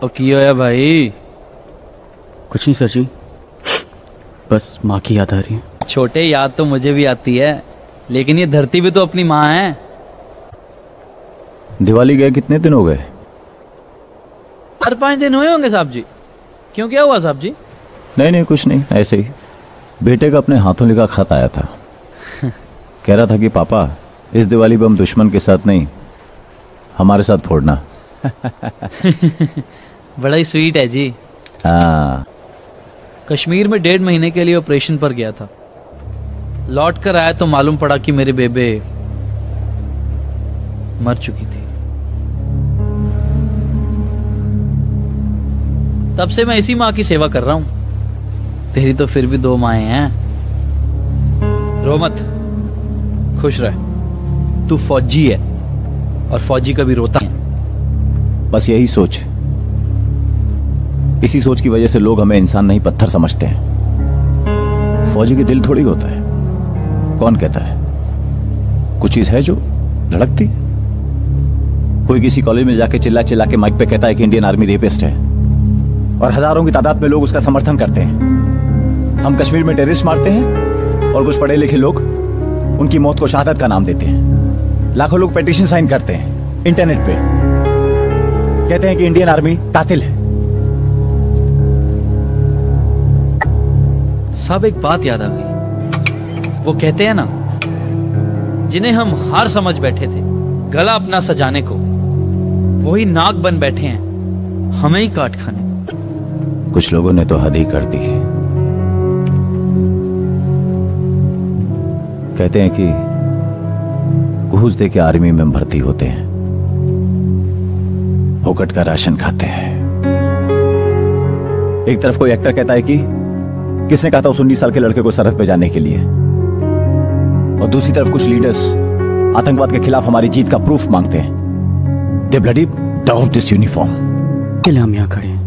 और की होया भाई? कुछ नहीं सर जी, बस माँ की याद आ रही है। छोटे, याद तो मुझे भी आती है, लेकिन ये धरती भी तो अपनी माँ है। दिवाली गए कितने दिन हो गए? 4-5 दिन हुए होंगे साहब जी। क्यों, क्या हुआ साहब जी? नहीं कुछ नहीं, ऐसे ही। बेटे का अपने हाथों लिखा खत आया था। कह रहा था कि पापा, इस दिवाली बम दुश्मन के साथ नहीं, हमारे साथ फोड़ना। बड़ा ही स्वीट है जी। हाँ। कश्मीर में 1.5 महीने के लिए ऑपरेशन पर गया था। लौट कर आया तो मालूम पड़ा कि मेरे बेबे मर चुकी थी। तब से मैं इसी माँ की सेवा कर रहा हूं। तेरी तो फिर भी 2 माएं हैं। रो मत, खुश रह। तू फौजी है और फौजी कभी रोता है। बस यही सोच, इसी सोच की वजह से लोग हमें इंसान नहीं पत्थर समझते हैं। फौजी के दिल थोड़ी होता है। कौन कहता है? कुछ चीज है जो धड़कती। कोई किसी कॉलेज में जाके चिल्ला चिल्ला के माइक पे कहता है कि इंडियन आर्मी रेपिस्ट है, और हजारों की तादाद में लोग उसका समर्थन करते हैं। हम कश्मीर में टेररिस्ट मारते हैं और कुछ पढ़े लिखे लोग उनकी मौत को शहादत का नाम देते हैं। लाखों लोग पेटिशन साइन करते हैं इंटरनेट पे, कहते हैं कि इंडियन आर्मी कातिल है। सब एक बात याद आ गई। वो कहते हैं ना, जिन्हें हम हार समझ बैठे थे गला अपना सजाने को, वही नाग बन बैठे हैं हमें ही काट खाने। कुछ लोगों ने तो हद ही कर दी। कहते हैं कि घूस दे के आर्मी में भर्ती होते हैं, फोकट का राशन खाते हैं। एक तरफ कोई एक्टर कहता है कि किसने कहा था उस 19 साल के लड़के को सरहद पे जाने के लिए, और दूसरी तरफ कुछ लीडर्स आतंकवाद के खिलाफ हमारी जीत का प्रूफ मांगते हैं। दे ब्लडी डाउन दिस यूनिफॉर्म। के लिए हम यहां खड़े हैं।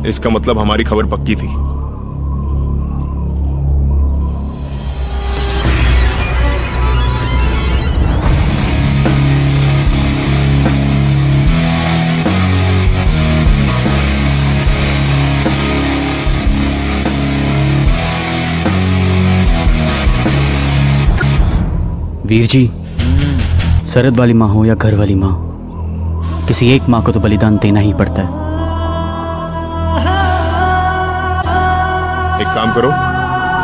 इसका मतलब हमारी खबर पक्की थी। वीर जी, सरहद वाली माँ हो या घर वाली माँ, किसी एक माँ को तो बलिदान देना ही पड़ता है। एक काम करो,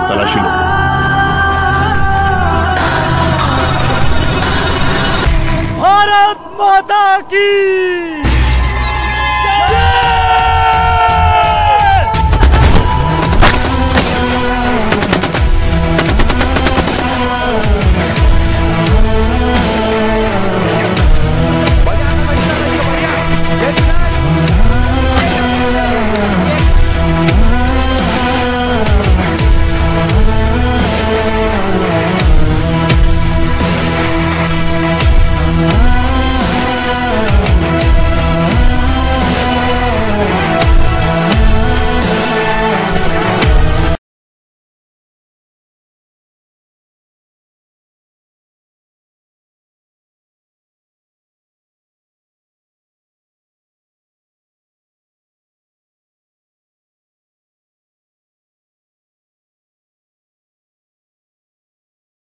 तलाशी लो। भारत माता की